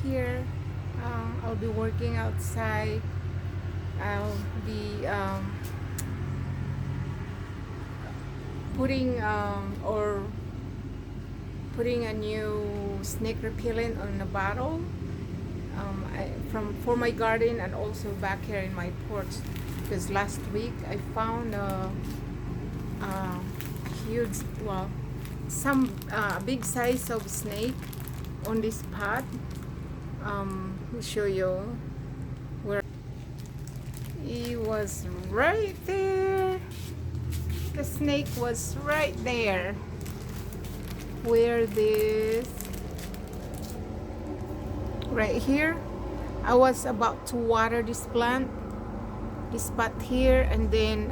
here. I'll be working outside. I'll be putting or putting a new snake repellent on a bottle for my garden and also back here in my porch, because last week I found a huge, well, some big size of snake on this pot. I'll show you where he was. Right there, the snake was right there where this, right here, I was about to water this plant, this pot here, and then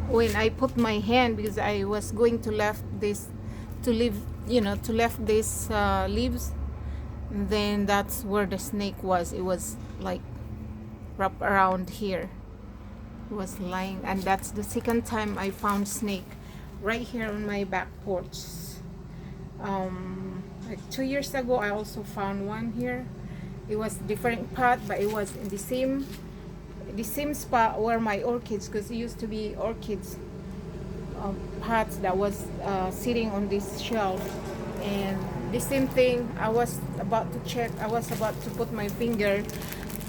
when I put my hand, because I was going to left this, to leave, to left this leaves, and then that's where the snake was. It was like wrapped around here. It was lying, and that's the second time I found snake right here on my back porch. Like 2 years ago, I also found one here. It was different pot, but it was in the same spot where my orchids, because it used to be orchids pots that was sitting on this shelf. And the same thing, I was about to check, I was about to put my finger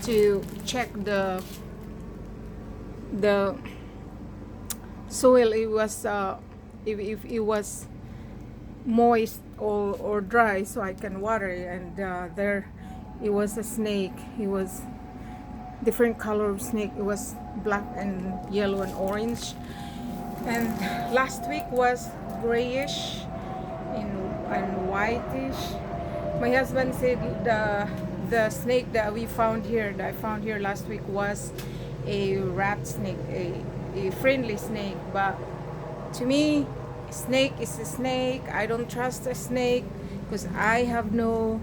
to check the soil. It was if it was moist or dry, so I can water it. And there it was a snake. It was different color of snake. It was black and yellow and orange. And last week was grayish and whitish. My husband said the snake that we found here, that I found here last week, was a rat snake, a friendly snake. But to me, snake is a snake. I don't trust a snake because I have no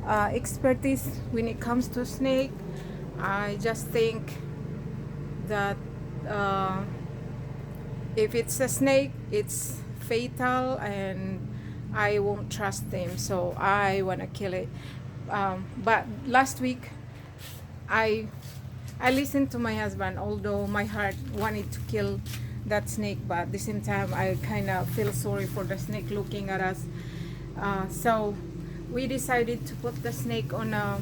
expertise when it comes to snake. I just think that if it's a snake, it's fatal, and I won't trust them, so I want to kill it. But last week, I listened to my husband, although my heart wanted to kill that snake, but at the same time, I kind of feel sorry for the snake looking at us. So we decided to put the snake on a,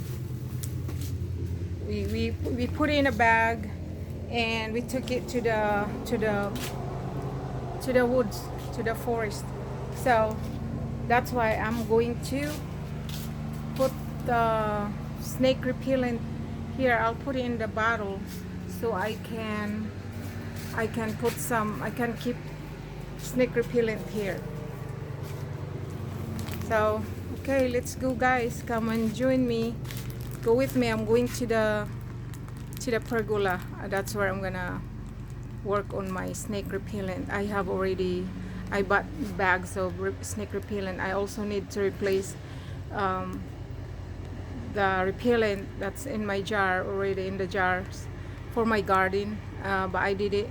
we put it in a bag, and we took it to the woods, to the forest. So that's why I'm going to put the snake repellent here. I'll put it in the bottle so I can put some, I can keep snake repellent here. So okay, let's go guys, come and join me, go with me. I'm going to the pergola. That's where I'm gonna work on my snake repellent. I bought bags of snake repellent. I also need to replace the repellent that's in my jar, already in the jars for my garden, but I did it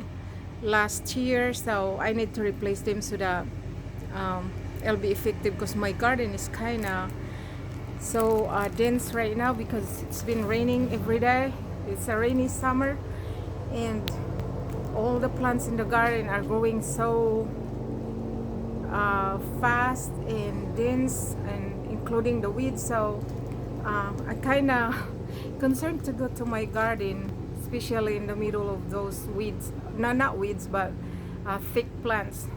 last year, so I need to replace them so that it'll be effective, because my garden is kind of so dense right now because it's been raining every day. It's a rainy summer, and all the plants in the garden are growing so fast and dense, and including the weeds. So I kind of concerned to go to my garden, especially in the middle of those weeds. No, not weeds, but thick plants,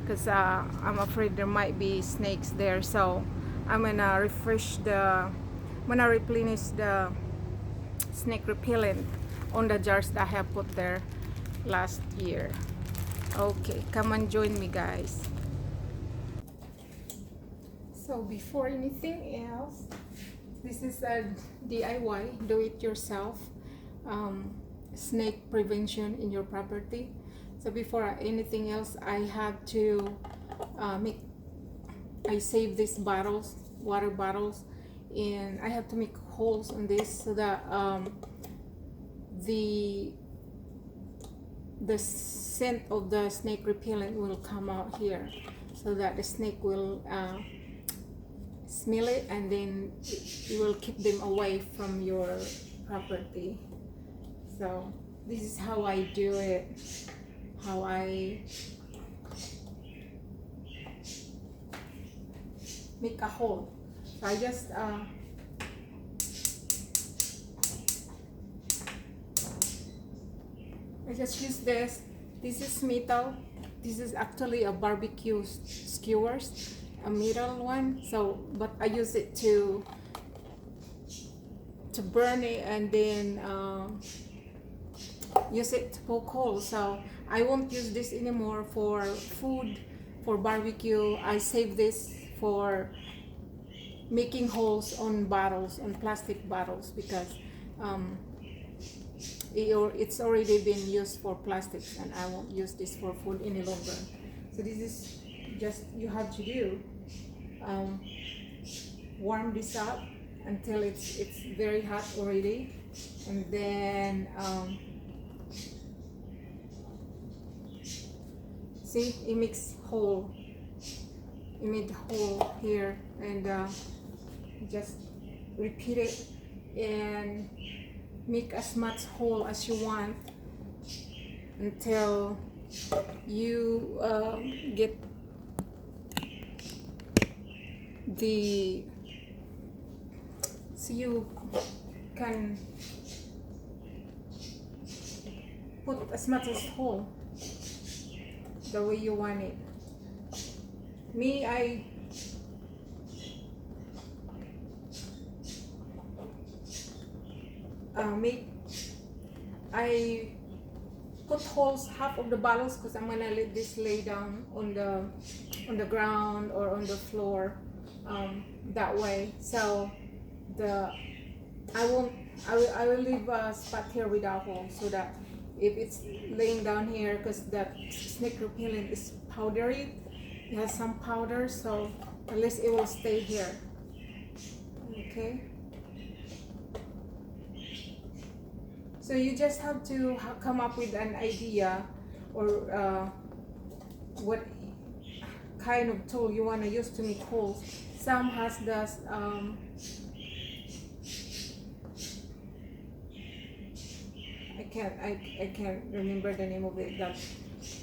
because I'm afraid there might be snakes there. So I'm gonna replenish the snake repellent on the jars that I have put there last year. Okay, come and join me guys. So before anything else, this is a DIY, do it yourself snake prevention in your property. So before anything else, I have to I save these bottles, water bottles, and I have to make holes on this so that the scent of the snake repellent will come out here, so that the snake will smell it, and then you will keep them away from your property. So this is how I do it, how I make a hole. So I just use this. This is metal. This is actually a barbecue skewers, a metal one. So, but I use it to burn it, and then use it to poke holes. So I won't use this anymore for food, for barbecue. I save this for making holes on bottles, on plastic bottles, because it's already been used for plastics, and I won't use this for food any longer. So this is just, you have to do, warm this up until it's very hot already, and then see, it makes hole, it made hole here, and just repeat it and make as much hole as you want until you get the, so you can put as much as hole the way you want it. Me, I put holes half of the bottles, because I'm gonna let this lay down on the ground or on the floor, that way. So I will leave a spot here without hole, so that if it's laying down here, because that snake repellent is powdery, it has some powder, so at least it will stay here. Okay. So you just have to come up with an idea, or what kind of tool you want to use to make holes. Some has this I can't remember the name of it, that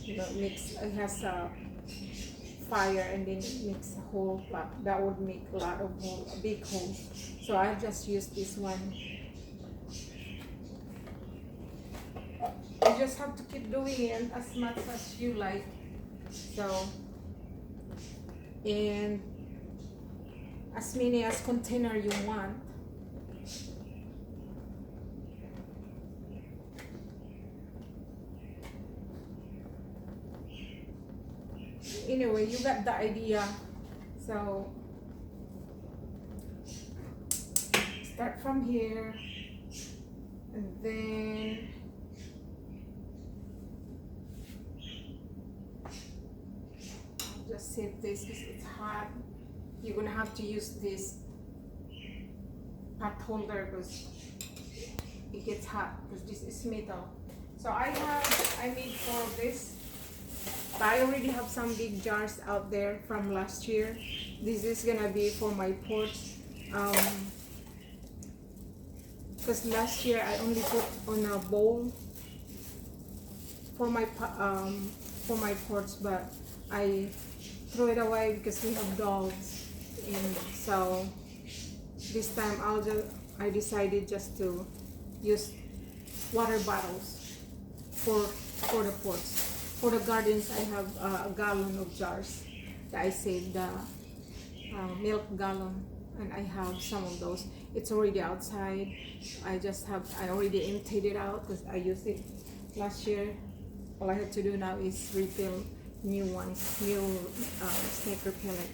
it has a fire and then it makes a hole, but that would make a lot of holes, big holes. So I just use this one. You just have to keep doing it as much as you like. So, and as many as container you want. Anyway, you got the idea. So start from here, and then just save this because it's hot. You're gonna have to use this pot holder because it gets hot, because this is metal. So I made 4 of this. But I already have some big jars out there from last year. This is gonna be for my porch. Because last year I only put on a bowl for my porch, but I threw it away because we have dogs. And so this time I decided just to use water bottles for the porch. For the gardens, I have a gallon of jars that I saved, the milk gallon, and I have some of those. It's already outside. I already emptied it out because I used it last year. All I have to do now is refill new snake repellent.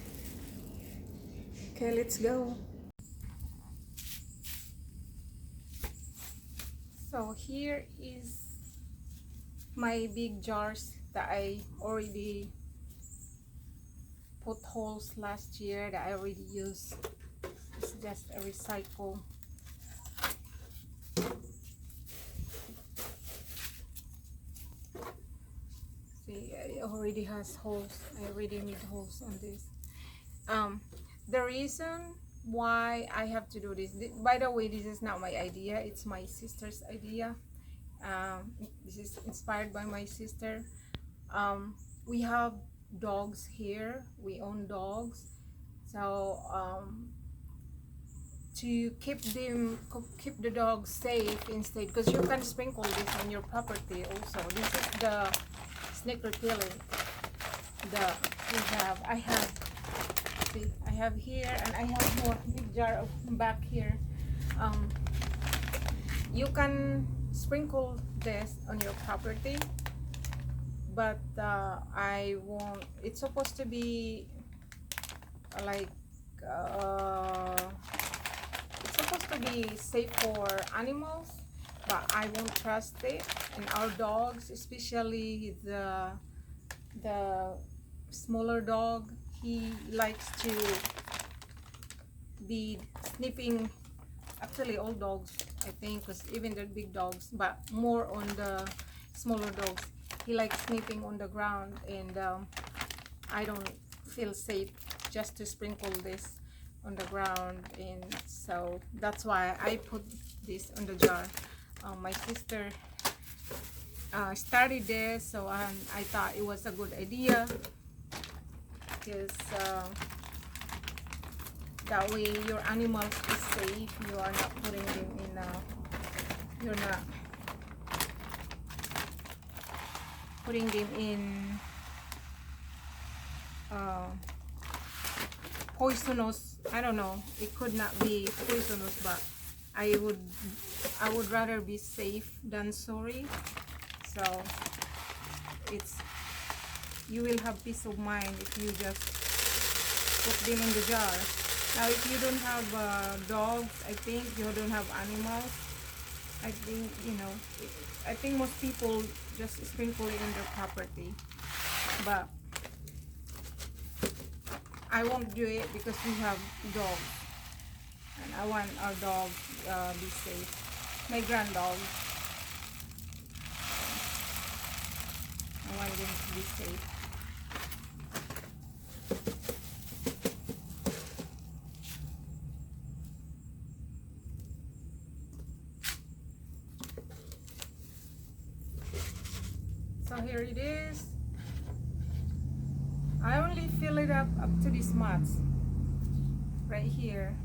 Okay, let's go. So here is my big jars that I already put holes last year, that I already used. It's just a recycle. See, it already has holes. I already made holes on this. the reason why I have to do this, by the way, this is not my idea, it's my sister's idea. This is inspired by my sister. We have dogs here, we own dogs, so to keep the dogs safe instead, because you can sprinkle this on your property also. This is the snake repellent that I have here, and I have more big jar of back here. um, you can sprinkle this on your property, but I won't. It's supposed to be like it's supposed to be safe for animals, but I won't trust it. And our dogs, especially the smaller dog, he likes to be sniffing. Actually, all dogs, I think, because even the big dogs, but more on the smaller dogs, he likes sniffing on the ground, and I don't feel safe just to sprinkle this on the ground. And so that's why I put this on the jar. My sister started this, so I thought it was a good idea, because that way your animals is safe. You are not putting them in you're not putting them in poisonous. I don't know, it could not be poisonous, but I would rather be safe than sorry. So it's, you will have peace of mind if you just put them in the jar. Now if you don't have dogs, I think you don't have animals, I think, you know, I think most people just sprinkle it in their property. But I won't do it because we have dogs, and I want our dogs be safe. My grand dog, I want them to be safe. So here it is. I only fill it up to these mats right here.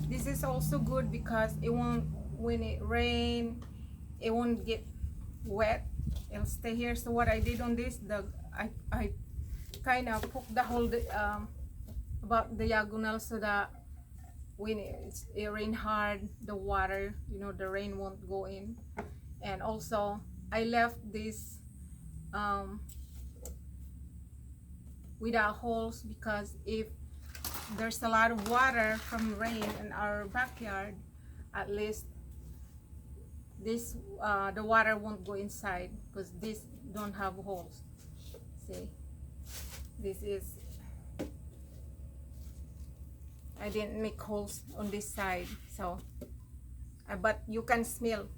This is also good because it won't, when it rain, it won't get wet. It'll stay here. So what I did on this, I kind of poked the hole about the diagonal, so that when it rain hard, the water, you know, the rain won't go in. And also I left this without holes, because if there's a lot of water from rain in our backyard, at least this the water won't go inside, because this don't have holes. See, this is, I didn't make holes on this side. So but you can smell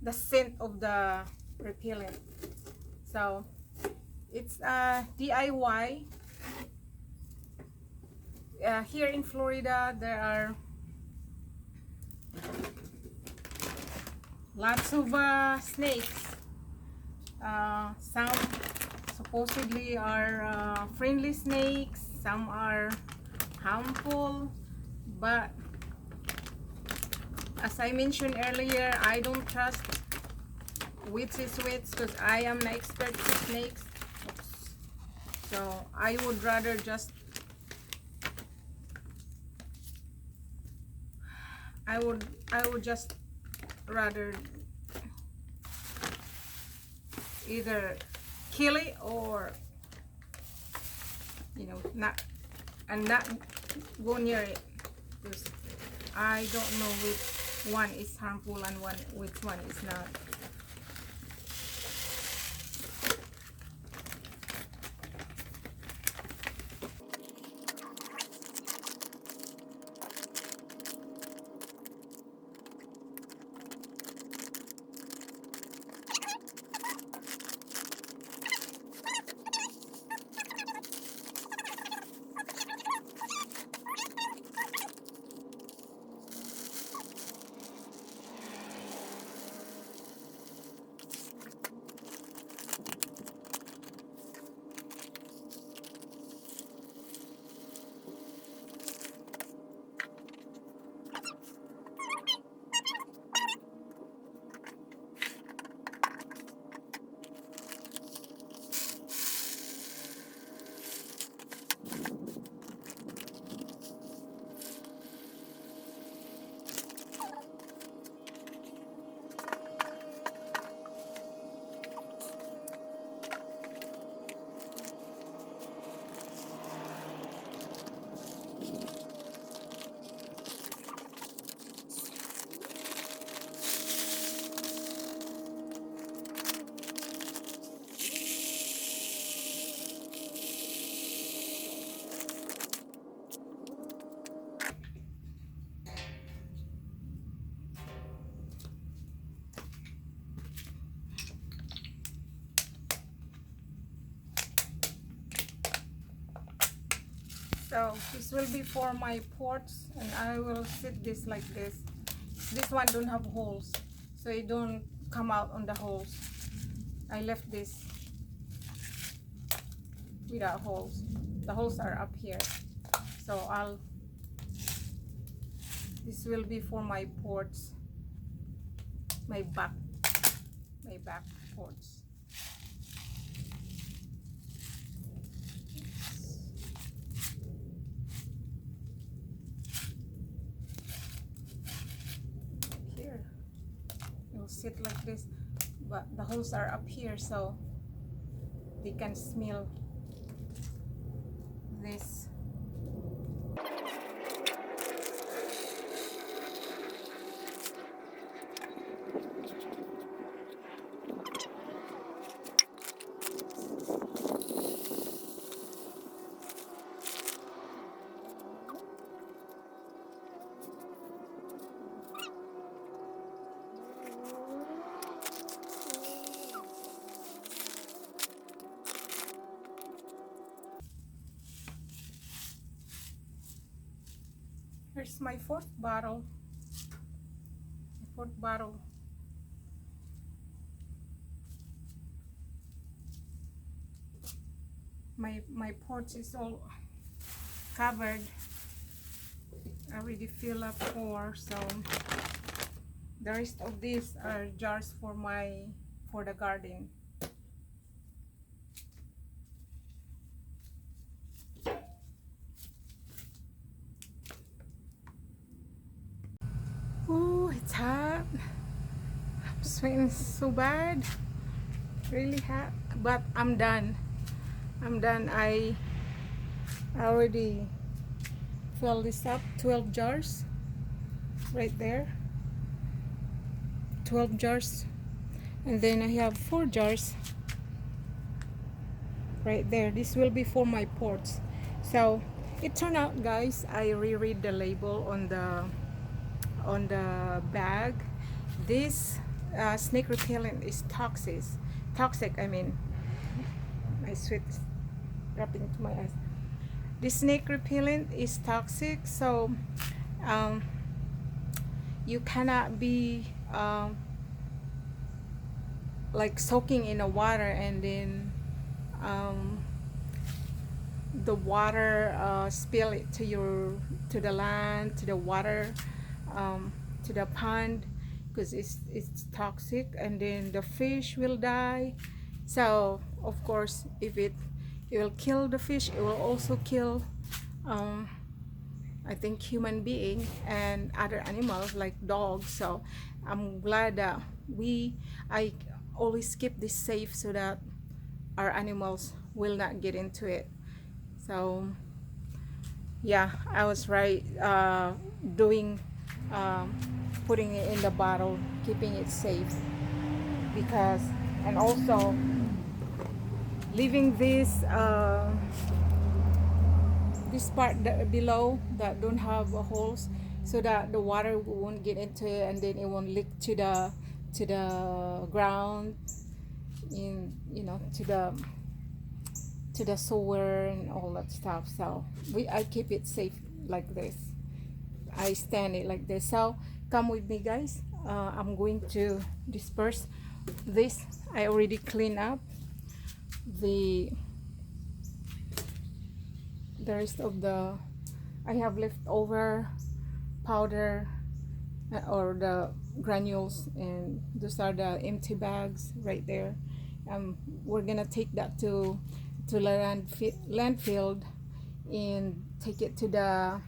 the scent of the repellent. So it's DIY. Here in Florida there are lots of snakes. Some supposedly are friendly snakes, some are harmful, but as I mentioned earlier, I don't trust which is which, because I am an expert in snakes. Oops. So I would rather just I would just rather either kill it, or, you know, not go near it, because I don't know which one is harmful and which one is not. So this will be for my pots, and I will sit this like this. This one don't have holes, so it don't come out on the holes. I left this without holes. The holes are up here, so this will be for my pots, my back pots. Here it will sit like this, but the holes are up here, so they can smell this. Here's my fourth bottle. My porch is all covered. I already fill up 4, so the rest of these are jars for the garden. Oh, it's hot. I'm sweating so bad. Really hot. But I'm done. I already filled this up. 12 jars. Right there. 12 jars. And then I have 4 jars. Right there. This will be for my pots. So it turned out, guys, I reread the label on the bag. This snake repellent is toxic. I mean, my sweat is dropping into my eyes. This snake repellent is toxic, so you cannot be like soaking in the water and then the water spill it to the land, to the water, to the pond, because it's toxic, and then the fish will die. So of course, if it will kill the fish, it will also kill I think human being and other animals like dogs. So I'm glad that I always keep this safe so that our animals will not get into it. So yeah, I was right doing putting it in the bottle, keeping it safe, because, and also leaving this this part below that don't have holes, so that the water won't get into it and then it won't leak to the ground, in to the sewer and all that stuff. So I keep it safe like this. I stand it like this. So come with me, guys. I'm going to disperse this. I already cleaned up the rest of the, I have leftover powder or the granules, and those are the empty bags right there. We're gonna take that to landfill and take it to the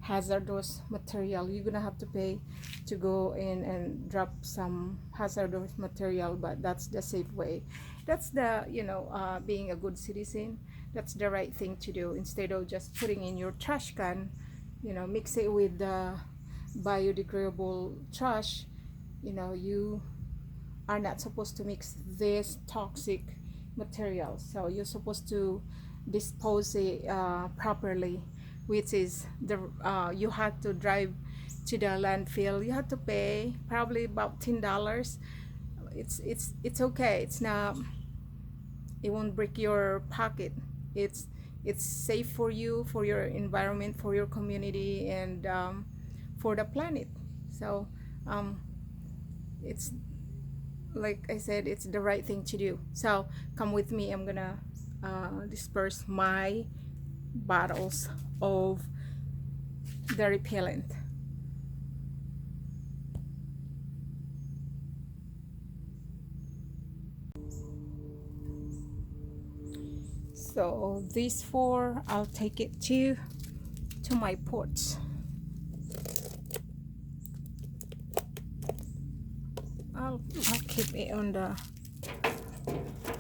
hazardous material. You're gonna have to pay to go in and drop some hazardous material, but that's the safe way. That's the being a good citizen. That's the right thing to do, instead of just putting in your trash can, mix it with the biodegradable trash. You are not supposed to mix this toxic material, so you're supposed to dispose it properly, which is you have to drive to the landfill. You have to pay probably about $10. It's okay. It's not, it won't break your pocket. It's it's safe for you, for your environment, for your community, and for the planet. So it's like I said, it's the right thing to do. So come with me. I'm gonna disperse my bottles of the repellent. So these four, I'll take it to my pots. I'll keep it on the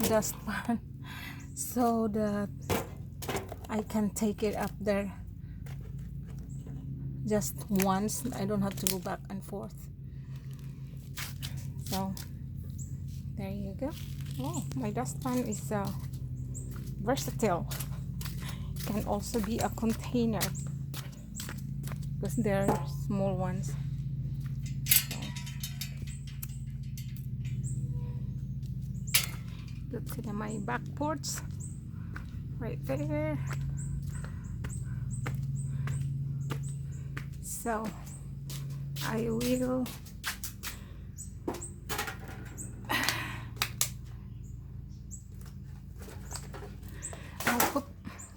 dustpan so that I can take it up there just once. I don't have to go back and forth. So there you go. Oh, my dustpan is versatile. It can also be a container because they're small ones. So, go to my back ports right there. So I will put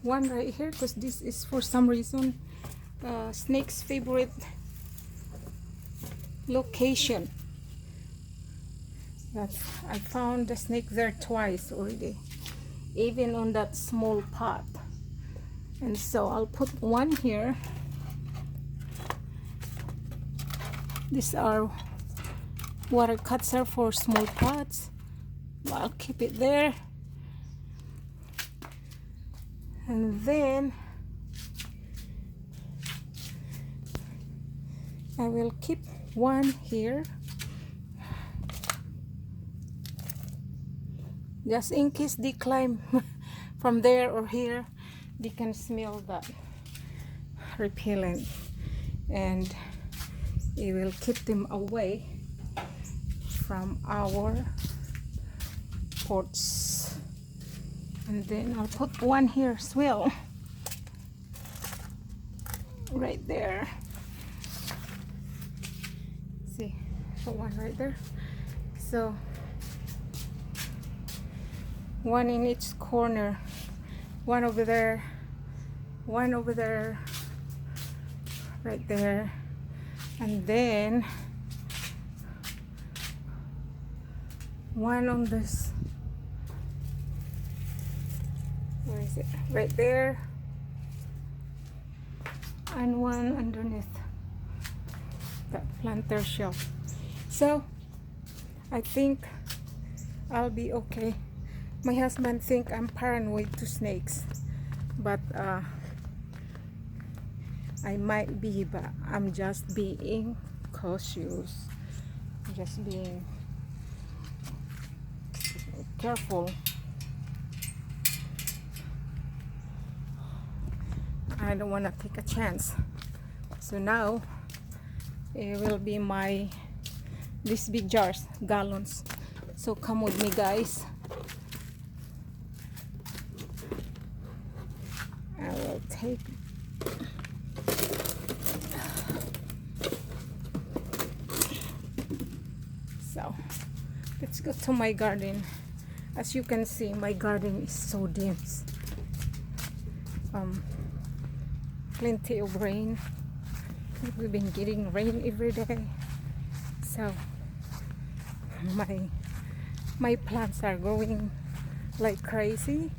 one right here because this is for some reason snake's favorite location. I found the snake there twice already, even on that small pot. And so I'll put one here. These are water cutter for small pots. I'll keep it there. And then I will keep one here, just in case they climb from there or here, they can smell that repellent and it will keep them away from our pots. And then I'll put one here as well, right there. See, put one right there. So one in each corner, one over there, one over there, right there, and then one on this, where is it, right there, and one underneath that planter shelf. So I think I'll be okay. My husband think I'm paranoid to snakes, but I might be, but I'm just being cautious, just being careful. I don't want to take a chance. So now it will be these big jars, gallons. So come with me, guys. I will take so let's go to my garden. As you can see, my garden is so dense. Plenty of rain. We've been getting rain every day, so my plants are growing like crazy.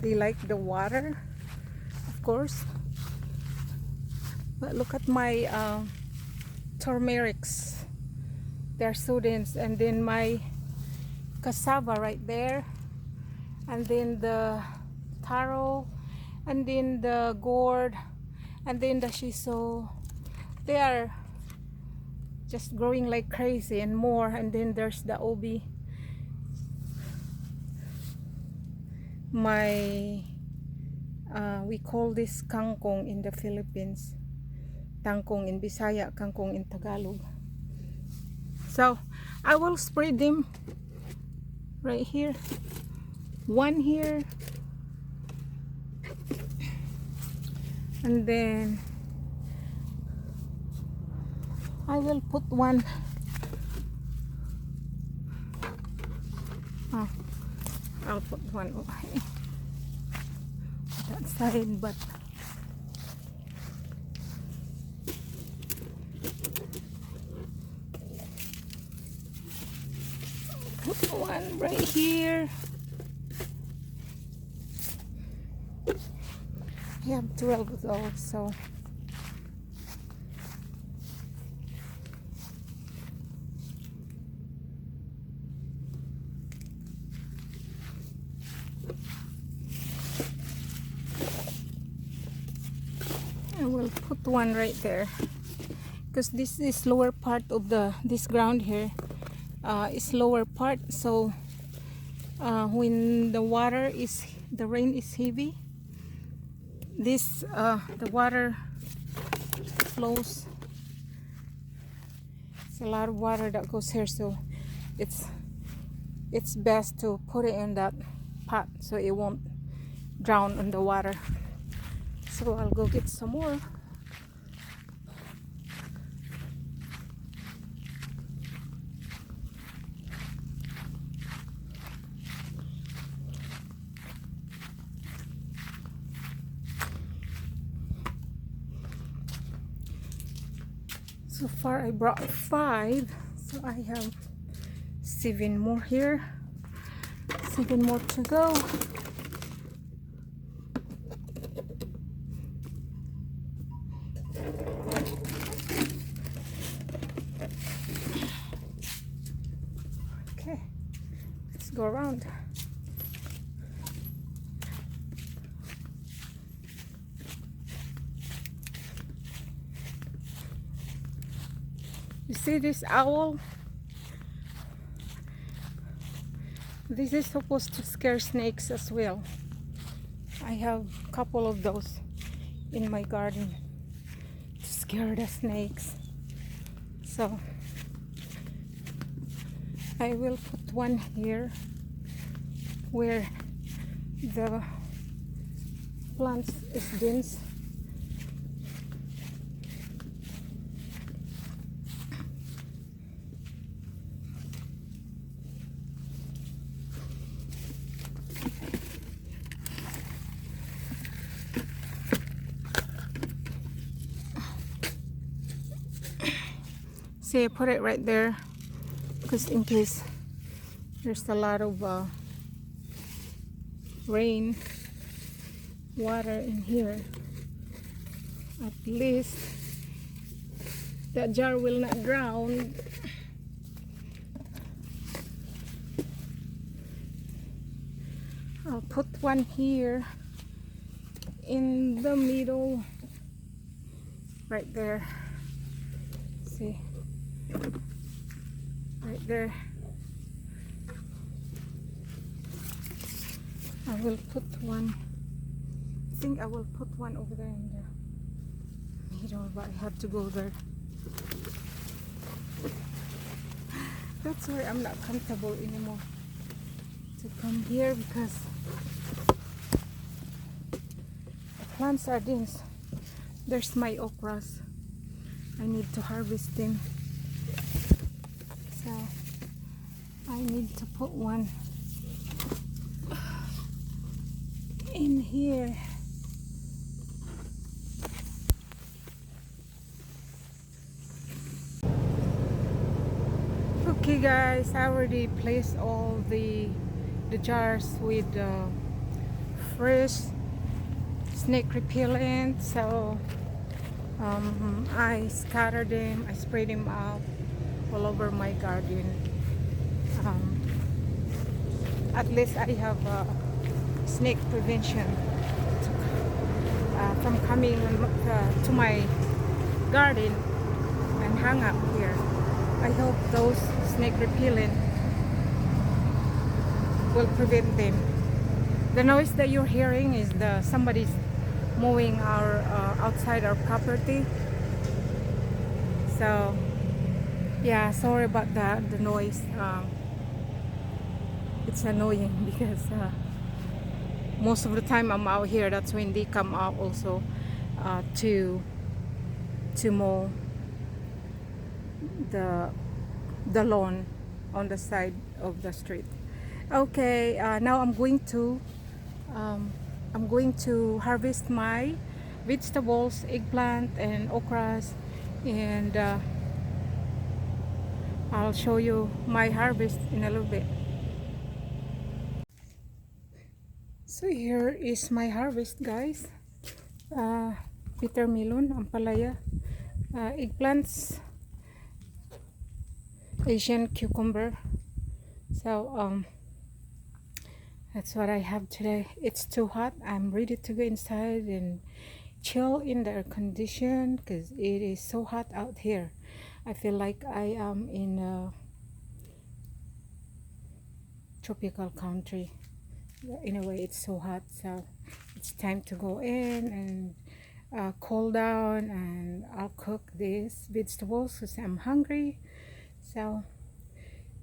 They like the water, of course, but look at my turmerics. They're so dense. And then my cassava right there, and then the taro, and then the gourd, and then the shiso. They are just growing like crazy, and more. And then there's the obi, my we call this kangkong in the Philippines, tangkong in Bisaya, kangkong in Tagalog. So I will spread them right here, one here, And then I will put one. Oh, I'll put one on that side, but put one right here. I have 12 of those, so I will put one right there, because this is lower part of this ground here is lower part, so when the rain is heavy, the water flows. It's a lot of water that goes here, so it's best to put it in that pot so it won't drown in the water. So I'll go get some more. So far I brought 5, so I have 7 more here, 7 more to go. Okay, let's go around. You see this owl? This is supposed to scare snakes as well. I have a couple of those in my garden to scare the snakes. So I will put one here where the plants is dense. See, I put it right there because in case there's a lot of rain water in here, at least that jar will not drown. I'll put one here in the middle right there. See, right there. I will put one. I think I will put one over there in the middle, but I have to go there. That's why I'm not comfortable anymore to come here, because the plants are dense. There's my okras. I need to harvest them, so I need to put one in here. Okay guys, I already placed all the jars with fresh snake repellent, so I scatter them, I spray them out all over my garden. At least I have snake prevention from coming to my garden and hang up here. I hope those snake repellent will prevent them. The noise that you're hearing is somebody's mowing our outside our property. So yeah, sorry about that, the noise. It's annoying because most of the time I'm out here, that's when they come out also. to mow the lawn on the side of the street. Okay, now um, I'm going to harvest my vegetables, eggplant and okras, and I'll show you my harvest in a little bit. So here is my harvest, guys. uh, Peter melon, ampalaya, eggplants, Asian cucumber. So that's what I have today. It's too hot. I'm ready to go inside and chill in the air condition because it is so hot out here. I feel like I am in a tropical country. In a way, it's so hot. So it's time to go in and cool down, and I'll cook these vegetables because I'm hungry. So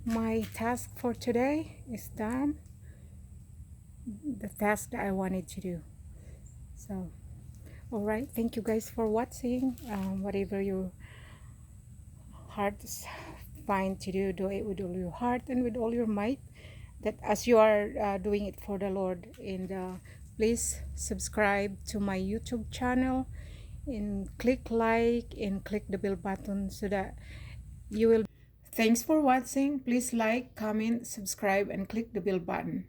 my task for today is done. The task that I wanted to do. So all right, thank you guys for watching. Whatever your heart is fine to do it with all your heart and with all your might, that as you are doing it for the Lord. And please subscribe to my YouTube channel and click like and click the bell button so that you will. Thanks for watching. Please like, comment, subscribe and click the bell button.